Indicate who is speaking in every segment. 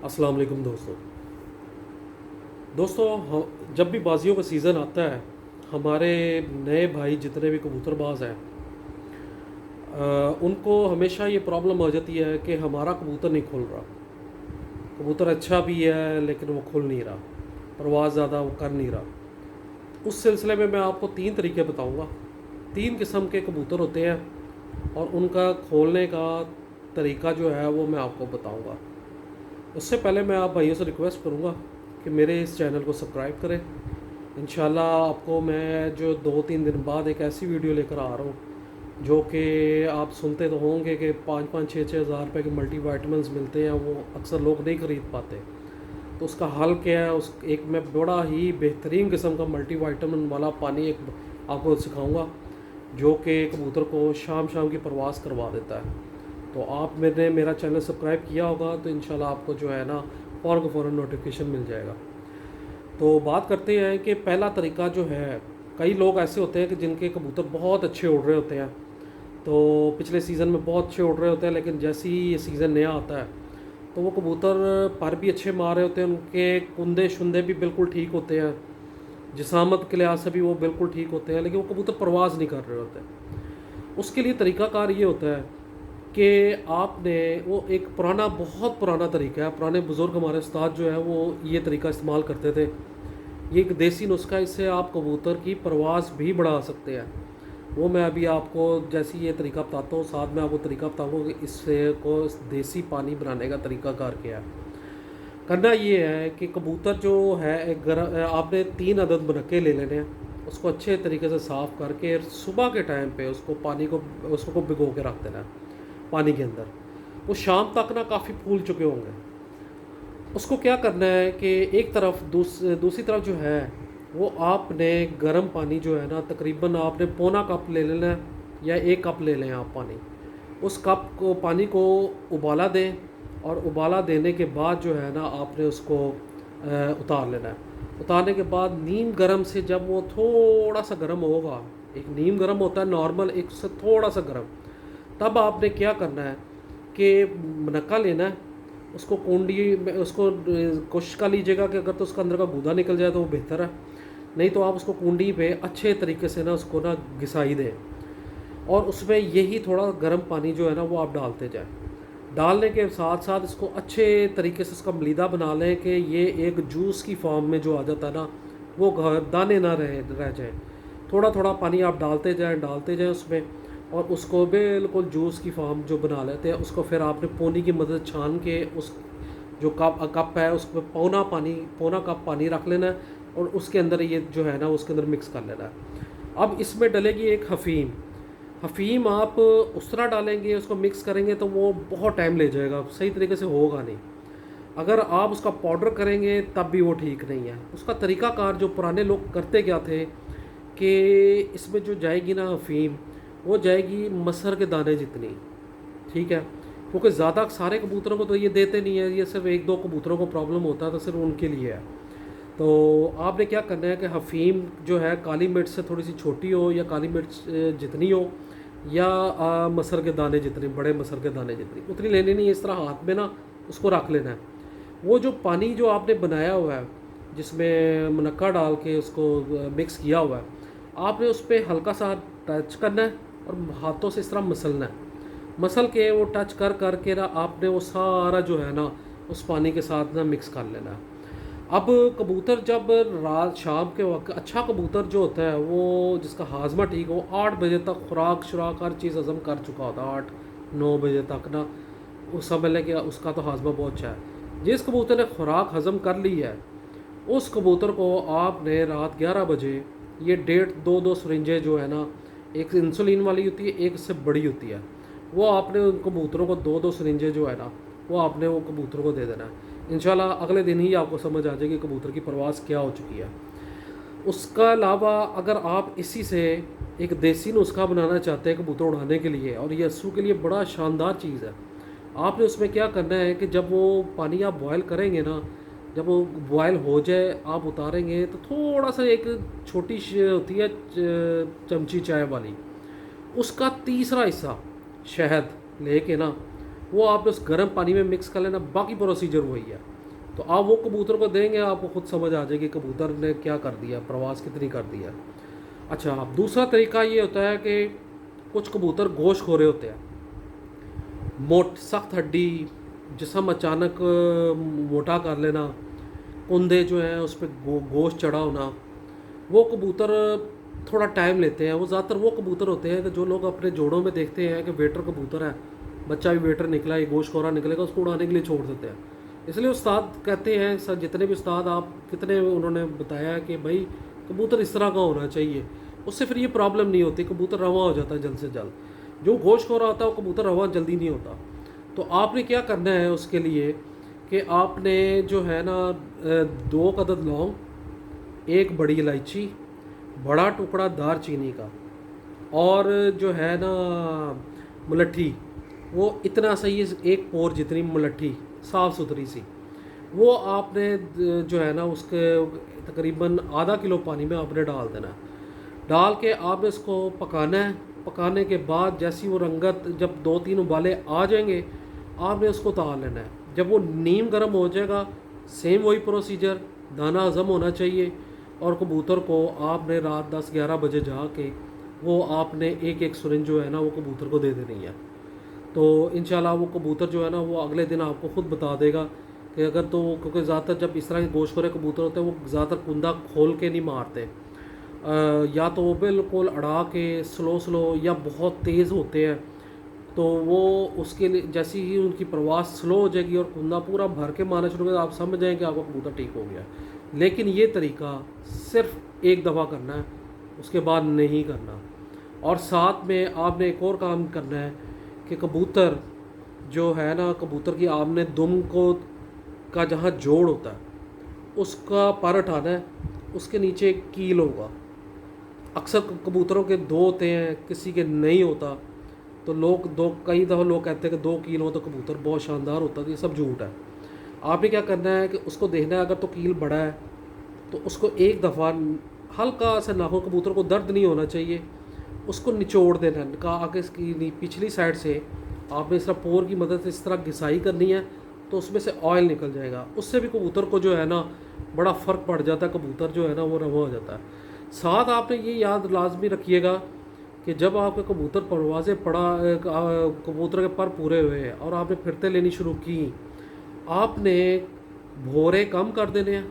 Speaker 1: अस्सलाम वालेकुम दोस्तों जब भी बाजियों का सीज़न आता है हमारे नए भाई जितने भी कबूतरबाज हैं उनको हमेशा ये प्रॉब्लम हो जाती है कि हमारा कबूतर नहीं खुल रहा। कबूतर अच्छा भी है लेकिन वो खुल नहीं रहा, परवाज़ ज़्यादा वो कर नहीं रहा। उस सिलसिले में मैं आपको 3 तरीके बताऊंगा। 3 किस्म के कबूतर होते हैं और उनका खोलने का तरीका जो है वो मैं आपको बताऊंगा। उससे पहले मैं आप भाइयों से रिक्वेस्ट करूंगा कि मेरे इस चैनल को सब्सक्राइब करें। इंशाल्लाह आपको मैं जो 2-3 दिन बाद एक ऐसी वीडियो लेकर आ रहा हूँ जो कि आप सुनते तो होंगे कि 5-5 6-6 हज़ार रुपये के मल्टी वाइटमिनस मिलते हैं, वो अक्सर लोग नहीं ख़रीद पाते। तो उसका हल क्या है, उस एक मैं बड़ा ही बेहतरीन किस्म का मल्टी वाइटामिन वाला पानी एक आपको सिखाऊंगा जो कि कबूतर को शाम शाम की परवास करवा देता है। तो आप मैंने मेरा चैनल सब्सक्राइब किया होगा तो इंशाल्लाह आपको जो है ना फ़ौरन नोटिफिकेशन मिल जाएगा। तो बात करते हैं कि पहला तरीका जो है, कई लोग ऐसे होते हैं कि जिनके कबूतर बहुत अच्छे उड़ रहे होते हैं, तो पिछले सीज़न में बहुत अच्छे उड़ रहे होते हैं, लेकिन जैसे ही ये सीज़न नया आता है तो वो कबूतर पर भी अच्छे मार रहे होते हैं, उनके कुंदे शुंदे भी बिल्कुल ठीक होते हैं, जिसामत के लिहाज से भी वो बिल्कुल ठीक होते हैं, लेकिन वो कबूतर परवाज़ नहीं कर रहे होते। उसके लिए तरीक़ाकार ये होता है कि आपने वो एक पुराना, बहुत पुराना तरीका है, पुराने बुज़ुर्ग हमारे उस्ताद जो है वो ये तरीका इस्तेमाल करते थे। ये एक देसी नुस्खा है, इससे आप कबूतर की परवाज़ भी बढ़ा सकते हैं। वो मैं अभी आपको जैसे ये तरीका बताता हूँ, साथ में आपको तरीका बताऊँगा कि इससे को देसी पानी बनाने का तरीका कार क्या है। करना ये है कि कबूतर जो है एक आपने 3 अदद बनके ले लेने हैं, उसको अच्छे तरीके से साफ़ करके सुबह के टाइम पे उसको पानी को उसको भिगो के रख देना है पानी के अंदर। वो शाम तक ना काफ़ी फूल चुके होंगे। उसको क्या करना है कि एक तरफ दूसरी तरफ जो है वो आपने गर्म पानी जो है ना, तकरीबन आपने पौना कप ले लेना है या 1 कप ले लें आप पानी। उस कप को पानी को उबाला दें और उबाला देने के बाद जो है ना आपने उसको उतार लेना है। उतारने के बाद नीम गर्म से जब वो थोड़ा सा गर्म होगा, एक नीम गर्म होता है नॉर्मल, एक से थोड़ा सा गर्म, तब आपने क्या करना है कि मनक्का लेना है, उसको कुंडी में उसको कोशिश कर लीजिएगा कि अगर तो उसका अंदर का गूदा निकल जाए तो वो बेहतर है, नहीं तो आप उसको कुंडी पे अच्छे तरीके से ना उसको ना घिसाई दें और उसमें यही थोड़ा गर्म पानी जो है ना वो आप डालते जाएं। डालने के साथ साथ इसको अच्छे तरीके से इसका मलीदा बना लें कि ये एक जूस की फॉर्म में जो आ जाता है ना, वो दाने ना रह जाए। थोड़ा थोड़ा पानी आप डालते जाएं उसमें, और उसको बिल्कुल जूस की फॉर्म जो बना लेते हैं, उसको फिर आपने पोनी की मदद छान के उस जो कप है उसमें पौना कप पानी रख लेना है और उसके अंदर ये जो है ना उसके अंदर मिक्स कर लेना है। अब इसमें डलेगी एक हफ़ीम आप उस तरह डालेंगे, उसको मिक्स करेंगे तो वो बहुत टाइम ले जाएगा, सही तरीके से होगा नहीं। अगर आप उसका पाउडर करेंगे तब भी वो ठीक नहीं है। उसका तरीक़ाकार जो पुराने लोग करते क्या थे कि इसमें जो जाएगी ना अफ़ीम, वो जाएगी मसर के दाने जितनी, ठीक है, क्योंकि ज़्यादा सारे कबूतरों को तो ये देते नहीं है, ये सिर्फ 1-2 कबूतरों को प्रॉब्लम होता है तो सिर्फ उनके लिए है। तो आपने क्या करना है कि हफ़ीम जो है काली मिर्च से थोड़ी सी छोटी हो या काली मिर्च जितनी हो या मसर के दाने जितने, बड़े मसर के दाने जितनी, उतनी लेनी नहीं है। इस तरह हाथ में ना उसको रख लेना है। वो जो पानी जो आपने बनाया हुआ है जिसमें मुनक्का डाल के उसको मिक्स किया हुआ है, आपने उस पर हल्का सा टच करना है और हाथों से इस तरह मसलना है। मसल के वो टच कर के ना आपने वो सारा जो है ना उस पानी के साथ ना मिक्स कर लेना है। अब कबूतर जब रात शाम के वक्त, अच्छा कबूतर जो होता है वो जिसका हाजमा ठीक हो, 8 बजे तक खुराक शुराक हर चीज़ हज़म कर चुका होता है, 8-9 बजे तक ना, उस समझ लें कि उसका तो हाजमा बहुत अच्छा है। जिस कबूतर ने खुराक हज़म कर ली है उस कबूतर को आपने रात 11 बजे ये 1.5-2 सिरिंजें जो है ना, एक इंसुलिन वाली होती है, एक इससे बड़ी होती है, वो आपने उन कबूतरों को 2-2 सिरिंजें जो है ना वो आपने वो कबूतरों को दे देना है। इंशाल्लाह अगले दिन ही आपको समझ आ जाएगी कबूतर की परवाज़ क्या हो चुकी है। उसका अलावा अगर आप इसी से एक देसी नुस्खा बनाना चाहते हैं कबूतर उड़ाने के लिए, और ये अस्सू के लिए बड़ा शानदार चीज़ है, आपने उसमें क्या करना है कि जब वो पानी आप बॉयल करेंगे ना, जब वो बॉयल हो जाए आप उतारेंगे तो थोड़ा सा एक छोटी होती है चमची चाय वाली, उसका तीसरा हिस्सा शहद लेके ना वो आप उस गर्म पानी में मिक्स कर लेना। बाकी प्रोसीजर वही है। تو آپ وہ کبوتر کو دیں گے، آپ کو خود سمجھ آ جائے گی کبوتر نے کیا کر دیا، پرواز کتنی کر دیا۔ اچھا، اب دوسرا طریقہ یہ ہوتا ہے کہ کچھ کبوتر گوشت خورے ہوتے ہیں، سخت ہڈی، جسم اچانک موٹا کر لینا، کندھے جو ہیں اس پہ گوشت چڑھا ہونا، وہ کبوتر تھوڑا ٹائم لیتے ہیں۔ وہ زیادہ تر وہ کبوتر ہوتے ہیں کہ جو لوگ اپنے جوڑوں میں دیکھتے ہیں کہ ویٹر کبوتر ہے، بچہ بھی ویٹر نکلا، یہ گوشت خورا نکلے گا، اس کو اڑانے کے لیے چھوڑ دیتے ہیں۔ اس لیے استاد کہتے ہیں، سر جتنے بھی استاد آپ کتنے انہوں نے بتایا کہ بھائی کبوتر اس طرح کا ہونا چاہیے، اس سے پھر یہ پرابلم نہیں ہوتی، کبوتر رواں ہو جاتا ہے جلد سے جلد۔ جو گوشت خورا ہوتا ہے وہ کبوتر رواں جلدی نہیں ہوتا۔ تو آپ نے کیا کرنا ہے اس کے لیے کہ آپ نے جو ہے نا 2 عدد لونگ، 1 بڑی الائچی، بڑا ٹکڑا دار چینی کا، اور جو ہے نا ملٹھی، وہ اتنا صحیح 1 پور جتنی ملٹھی صاف ستھری سی، وہ آپ نے جو ہے نا اس کے تقریباً ½ کلو پانی میں آپ نے ڈال دینا ہے۔ ڈال کے آپ نے اس کو پکانا ہے۔ پکانے کے بعد جیسی وہ رنگت، جب 2-3 ابالے آ جائیں گے، آپ نے اس کو اتار لینا ہے۔ جب وہ نیم گرم ہو جائے گا، سیم وہی پروسیجر، دانہ ہضم ہونا چاہیے، اور کبوتر کو آپ نے رات 10-11 بجے جا کے وہ آپ نے ایک سرنج جو ہے نا وہ کبوتر کو دے دینی ہے۔ تو انشاءاللہ وہ کبوتر جو ہے نا وہ اگلے دن آپ کو خود بتا دے گا کہ اگر تو، کیونکہ زیادہ تر جب اس طرح کے گوشت خورے کبوتر ہوتے ہیں وہ زیادہ تر کندہ کھول کے نہیں مارتے، یا تو وہ بالکل اڑا کے سلو یا بہت تیز ہوتے ہیں، تو وہ اس کے لیے جیسی ہی ان کی پرواز سلو ہو جائے گی اور کندہ پورا بھر کے مارنا شروع کرے، آپ سمجھ جائیں کہ آپ کا کبوتر ٹھیک ہو گیا۔ لیکن یہ طریقہ صرف 1 دفعہ کرنا ہے، اس کے بعد نہیں کرنا۔ اور ساتھ میں آپ نے ایک اور کام کرنا ہے کہ کبوتر جو ہے نا، کبوتر کی آپ نے دم کا جہاں جوڑ ہوتا ہے اس کا پر اٹھانا ہے، اس کے نیچے ایک کیل ہوگا۔ اکثر کبوتروں کے 2 ہوتے ہیں، کسی کے نہیں ہوتا، تو کئی دفعہ لوگ کہتے ہیں کہ 2 کیل ہو تو کبوتر بہت شاندار ہوتا ہے، یہ سب جھوٹ ہے۔ آپ نے کیا کرنا ہے کہ اس کو دیکھنا ہے، اگر تو کیل بڑا ہے تو اس کو 1 دفعہ ہلکا سا ناخن، کبوتر کو درد نہیں ہونا چاہیے، اس کو نچوڑ دینا ہے، آگے اس کی پچھلی سائڈ سے آپ نے اس طرح پور کی مدد سے اس طرح گھسائی کرنی ہے، تو اس میں سے آئل نکل جائے گا۔ اس سے بھی کبوتر کو جو ہے نا بڑا فرق پڑ جاتا ہے، کبوتر جو ہے نا وہ رواں ہو جاتا ہے۔ ساتھ آپ نے یہ یاد لازمی رکھیے گا کہ جب آپ کے کبوتر پروازیں کبوتر کے پر پورے ہوئے اور آپ نے پھرتے لینی شروع کی، آپ نے بھورے کم کر دینے ہیں۔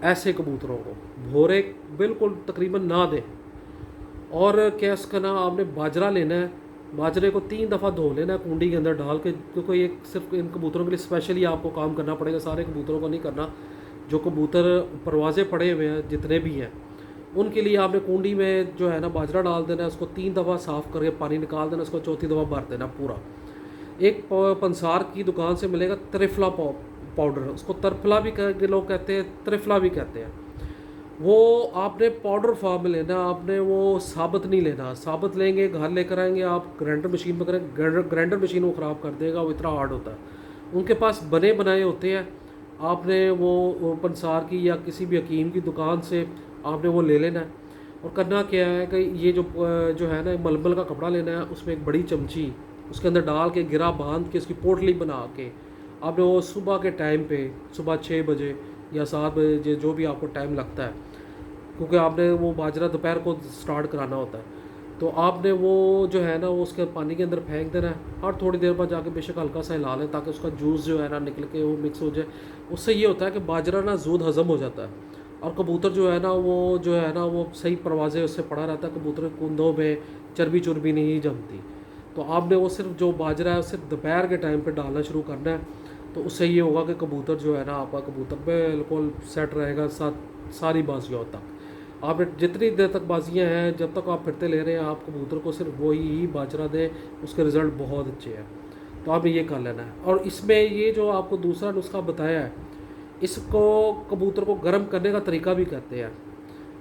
Speaker 1: ایسے کبوتروں کو بھورے بالکل تقریباً نہ دیں۔ اور کیا اس کا نام، آپ نے باجرہ لینا ہے، باجرے کو 3 دفعہ دھو لینا ہے کنڈی کے اندر ڈال کے، کیونکہ یہ صرف ان کبوتروں کے لیے اسپیشلی آپ کو کام کرنا پڑے گا، سارے کبوتروں کو نہیں کرنا۔ جو کبوتر پروازیں پڑے ہوئے ہیں جتنے بھی ہیں، ان کے لیے آپ نے کنڈی میں جو ہے نا باجرہ ڈال دینا ہے، اس کو 3 دفعہ صاف کر کے پانی نکال دینا، اس کو 4تھی دفعہ بھر دینا پورا۔ ایک پنسار کی دکان سے ملے گا ترفلا پاؤڈر، اس کو ترفلا بھی لوگ کہتے ہیں، ترفلا بھی کہتے ہیں۔ وہ آپ نے پاؤڈر فارم میں لینا، آپ نے وہ ثابت نہیں لینا۔ ثابت لیں گے، گھر لے کر آئیں گے آپ، گرائنڈر مشین میں کریں، گرائنڈر مشین وہ خراب کر دے گا، وہ اتنا ہارڈ ہوتا ہے۔ ان کے پاس بنے بنائے ہوتے ہیں، آپ نے وہ پنسار کی یا کسی بھی حکیم کی دکان سے آپ نے وہ لے لینا ہے۔ اور کرنا کیا ہے کہ یہ جو ہے نا ململ کا کپڑا لینا ہے، اس میں ایک بڑی چمچی اس کے اندر ڈال کے گرا باندھ کے اس کی پوٹلی بنا کے آپ نے وہ صبح کے ٹائم پہ، صبح 6 بجے یا 7 بجے جو بھی آپ کو ٹائم لگتا ہے، کیونکہ آپ نے وہ باجرہ دوپہر کو سٹارٹ کرانا ہوتا ہے، تو آپ نے وہ جو ہے نا وہ اس کے پانی کے اندر پھینک دینا ہے، اور تھوڑی دیر بعد جا کے بے شک ہلکا سا ہلا لیں تاکہ اس کا جوس جو ہے نا نکل کے وہ مکس ہو جائے۔ اس سے یہ ہوتا ہے کہ باجرہ نا زود ہضم ہو جاتا ہے، اور کبوتر جو ہے نا وہ صحیح پروازیں اس سے پڑا رہتا ہے، کبوتر کے کندھوں میں چربی نہیں جمتی۔ تو آپ نے وہ صرف جو باجرہ ہے صرف دوپہر کے ٹائم پہ ڈالنا شروع کرنا ہے، تو اس سے یہ ہوگا کہ کبوتر جو ہے نا آپ کا کبوتر بالکل سیٹ رہے گا ساری بازیوں تک۔ آپ نے جتنی دیر تک بازیاں ہیں، جب تک آپ پھرتے لے رہے ہیں، آپ کبوتر کو صرف وہی ہی باجرہ دیں، اس کے رزلٹ بہت اچھے ہیں۔ تو آپ نے یہ کر لینا ہے۔ اور اس میں یہ جو آپ کو دوسرا نسخہ بتایا ہے، اس کو کبوتر کو گرم کرنے کا طریقہ بھی کہتے ہیں۔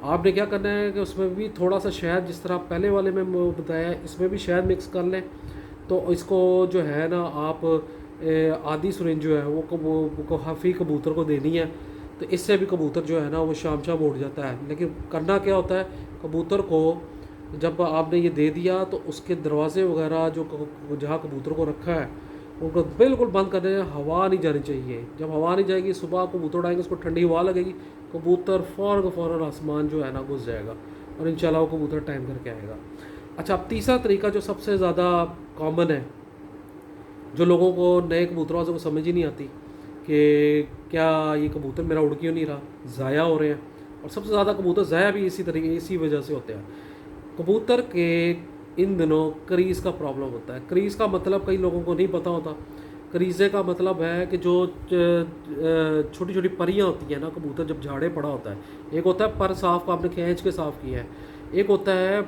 Speaker 1: آپ نے کیا کرنا ہے کہ اس میں بھی تھوڑا سا شہد، جس طرح پہلے والے میں بتایا ہے، اس میں بھی شہد مکس کر لیں، تو اس کو جو ہے نا آپ آدھی سرنج جو ہے وہ حفیظ کبوتر کو دینی ہے، تو اس سے بھی کبوتر جو ہے نا وہ شام اٹھ جاتا ہے۔ لیکن کرنا کیا ہوتا ہے، کبوتر کو جب آپ نے یہ دے دیا تو اس کے دروازے وغیرہ جو جہاں کبوتر کو رکھا ہے उनको बिल्कुल बंद करने हैं, हवा नहीं जानी चाहिए। जब हवा नहीं जाएगी, सुबह आप कबूतर उड़ाएंगे, उसको ठंडी हवा लगेगी, कबूतर फ़ौरन आसमान जो है ना घुस जाएगा और इंशाल्लाह वो कबूतर टाइम करके आएगा। अच्छा, अब तीसरा तरीका जो सबसे ज़्यादा कॉमन है, जो लोगों को नए कबूतरबाजों को समझ ही नहीं आती कि क्या ये कबूतर मेरा उड़ क्यों नहीं रहा, ज़ाया हो रहे हैं। और सबसे ज़्यादा कबूतर ज़ाया भी इसी वजह से होते हैं। कबूतर के इन दिनों क्रीज़ का प्रॉब्लम होता है। क्रीज़ का मतलब कई लोगों को नहीं पता होता। क्रीज़े का मतलब है कि जो छोटी छोटी परियां होती हैं ना, कबूतर जब झाड़े पड़ा होता है, एक होता है पर साफ़ का आपने खींच के साफ़ किया है, एक होता है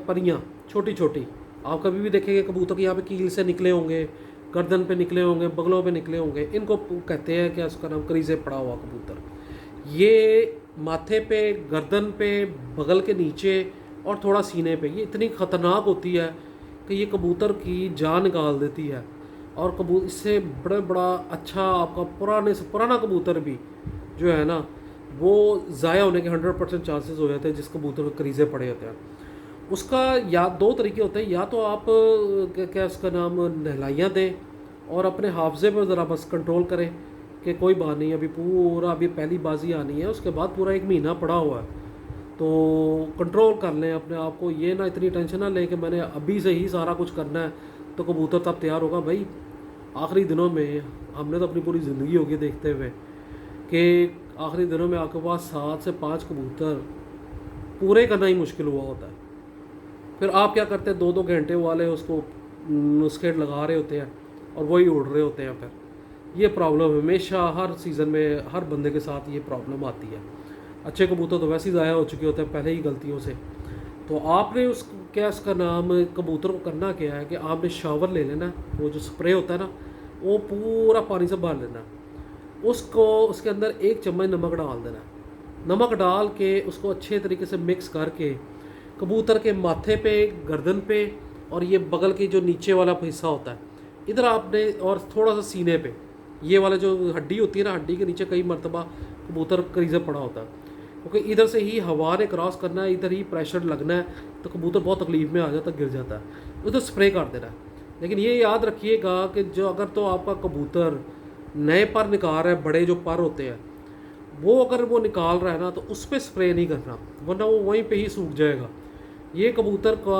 Speaker 1: परियां छोटी छोटी। आप कभी भी देखेंगे कबूतर के यहाँ पे कील से निकले होंगे, गर्दन पे निकले होंगे, बगलों पे निकले होंगे, इनको कहते हैं क्या, उसका नाम क्रीज़े पड़ा हुआ कबूतर। ये माथे पे, गर्दन पे, बगल के नीचे और थोड़ा सीने पे, ये इतनी ख़तरनाक होती है कि ये कबूतर की जान निकाल देती है। और इससे बड़ा अच्छा आपका पुराने से पुराना कबूतर भी जो है ना, वो ज़ाया होने के 100% चांसेस हो जाते हैं जिस कबूतर को करीज़े पड़े होते हैं। उसका या दो तरीके होते हैं, या तो आप क्या उसका नाम नहलाइयाँ दें और अपने हाफजे पर ज़रा बस कंट्रोल करें कि कोई बात नहीं, अभी पहली बाजी आनी है, उसके बाद पूरा 1 महीना पड़ा हुआ है, तो कंट्रोल कर लें अपने आप को। ये ना इतनी टेंशन ना लें कि मैंने अभी से ही सारा कुछ करना है तो कबूतर तब तैयार होगा। भाई आखिरी दिनों में हमने तो अपनी पूरी ज़िंदगी होगी देखते हुए कि आखिरी दिनों में आपके पास 7 से 5 कबूतर पूरे करना ही मुश्किल हुआ होता है। फिर आप क्या करते हैं, 2-2 घंटे वाले उसको नुस्खे लगा रहे होते हैं और वही उड़ रहे होते हैं। फिर ये प्रॉब्लम हमेशा हर सीज़न में हर बंदे के साथ ये प्रॉब्लम आती है। अच्छे कबूतर तो वैसे ही ज़ाया हो चुके होते हैं पहले ही गलतियों से। तो आपने उस क्या उसका नाम कबूतर को करना क्या है कि आपने शावर ले लेना, वो जो स्प्रे होता है ना, वो पूरा पानी से भर लेना, उसको उसके अंदर 1 चम्मच नमक डाल देना। नमक डाल के उसको अच्छे तरीके से मिक्स करके कबूतर के माथे पे, गर्दन पे और ये बगल के जो नीचे वाला हिस्सा होता है इधर आपने, और थोड़ा सा सीने पे, ये वाला जो हड्डी होती है ना, हड्डी के नीचे कई मरतबा कबूतर करीज़े पड़ा होता है, क्योंकि इधर से ही हवा ने क्रॉस करना है, इधर ही प्रेशर लगना है, तो कबूतर बहुत तकलीफ़ में आ जाता है, गिर जाता है। उधर स्प्रे कर देना है। लेकिन ये याद रखिएगा कि जो अगर तो आपका कबूतर नए पर निकाल रहा है, बड़े जो पर होते हैं वो अगर वो निकाल रहा है ना, तो उस पर स्प्रे नहीं करना, वरना वो वहीं पे ही सूख जाएगा। ये कबूतर का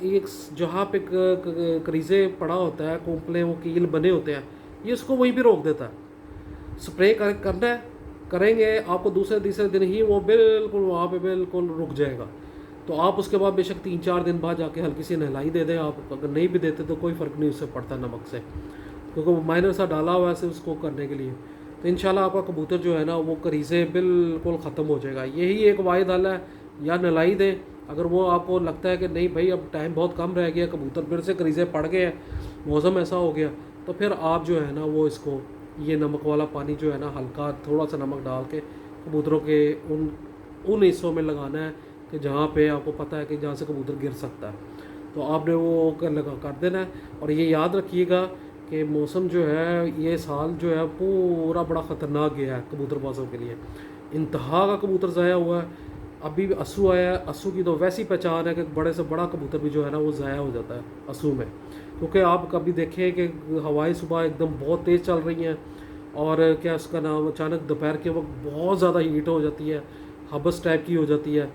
Speaker 1: एक जहाँ पे करीज़े पड़ा होता है, कोंपले वो कील बने होते हैं, ये उसको वहीं पे रोक देता है। स्प्रे करना है, करेंगे आपको दूसरे तीसरे दिन ही वो बिल्कुल वहाँ पे बिल्कुल रुक जाएगा। तो आप उसके बाद बेशक 3-4 दिन बाद जाके हल्की सी नहलाई दे दें। आप अगर नहीं भी देते तो कोई फ़र्क नहीं उससे पड़ता नमक से, क्योंकि वो माइनर सा डाला हुआ है ऐसे उसको करने के लिए। तो इंशाल्लाह आपका कबूतर जो है ना, वो करीज़े बिल्कुल ख़त्म हो जाएगा। यही एक वाहिद हल है, या नहलाई दें। अगर वो आपको लगता है कि नहीं भाई अब टाइम बहुत कम रह गया, कबूतर फिर से करीज़े पड़ गए हैं, मौसम ऐसा हो गया, तो फिर आप जो है ना वो इसको ये नमक वाला पानी जो है ना, हल्का थोड़ा सा नमक डाल के कबूतरों के उन हिस्सों में लगाना है कि जहाँ पे आपको पता है कि जहाँ से कबूतर गिर सकता है, तो आपने वो कर देना है। और ये याद रखिएगा कि मौसम जो है ये साल जो है पूरा बड़ा ख़तरनाक गया है कबूतरबाजों के लिए। इंतहा का कबूतर ज़ाया हुआ है। अभी भी अस्सू आया है, अस्सू की तो वैसी पहचान है कि बड़े से बड़ा कबूतर भी जो है ना वो ज़ाया हो जाता है अस्सू में। क्योंकि आप कभी देखें कि हवाएं सुबह एकदम बहुत तेज़ चल रही हैं और क्या उसका नाम अचानक दोपहर के वक्त बहुत ज़्यादा हीट हो जाती है, हबस टाइप की हो जाती है।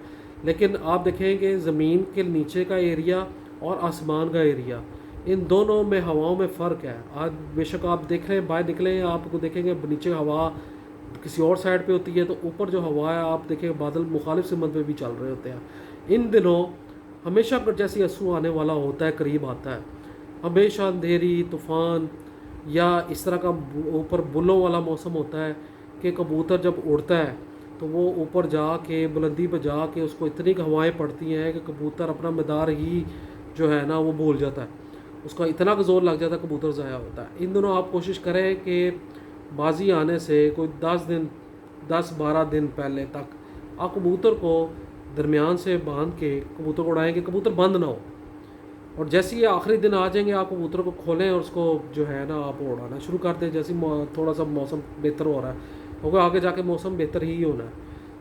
Speaker 1: लेकिन आप देखें कि ज़मीन के नीचे का एरिया और आसमान का एरिया, इन दोनों में हवाओं में फ़र्क है। आज बेशक आप देख रहे हैं बाहर निकले, आपको देखेंगे नीचे हवा किसी और साइड पे होती है, तो ऊपर जो हवा है आप देखेंगे बादल मुखालिफ सिमत में भी चल रहे होते हैं। इन दिनों हमेशा जैसे अस्सू आने वाला होता है, करीब आता है, हमेशा अंधेरी, तूफ़ान या इस तरह का ऊपर बुलों वाला मौसम होता है कि कबूतर जब उड़ता है तो वो ऊपर जाके बुलंदी पर जाके उसको इतनी हवाएं पड़ती हैं कि कबूतर अपना मदार ही जो है ना वो भूल जाता है, उसका इतना ज़ोर लग जाता है, कबूतर ज़ाया होता है। इन दिनों आप कोशिश करें कि बाजी आने से कोई 10-12 दिन पहले तक आप कबूतर को दरमियान से बांध के कबूतर को उड़ाएँ कि कबूतर बंद ना हो। और जैसे ही आखिरी दिन आ जाएंगे आप कबूतर को खोलें और उसको जो है ना आप उड़ाना शुरू कर दें। जैसे थोड़ा सा मौसम बेहतर हो रहा है, क्योंकि आगे जाके मौसम बेहतर ही होना है,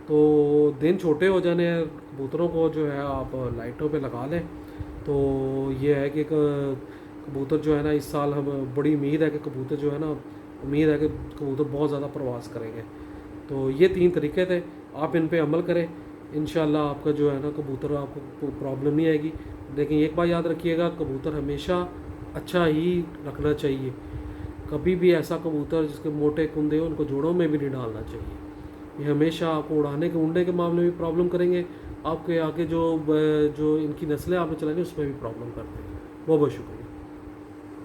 Speaker 1: तो दिन छोटे हो जाने हैं, कबूतरों को जो है आप लाइटों पे लगा लें। तो ये है कि कबूतर जो है ना इस साल हम बड़ी उम्मीद है कि कबूतर जो है ना उम्मीद है कि कबूतर बहुत ज़्यादा प्रवास करेंगे। तो ये 3 तरीके थे, आप इन पे अमल करें, इंशाल्लाह आपका जो है ना कबूतर आपको कोई प्रॉब्लम नहीं आएगी। लेकिन एक बात याद रखिएगा, कबूतर हमेशा अच्छा ही रखना चाहिए। कभी भी ऐसा कबूतर जिसके मोटे कुंदे हो उनको जोड़ों में भी नहीं डालना चाहिए। ये हमेशा आपको उड़ाने के उड़ने के मामले में प्रॉब्लम करेंगे, आपके आगे जो इनकी नस्लें आपने चलाएंगे उसमें भी प्रॉब्लम करते हैं। बहुत बहुत शुक्रिया।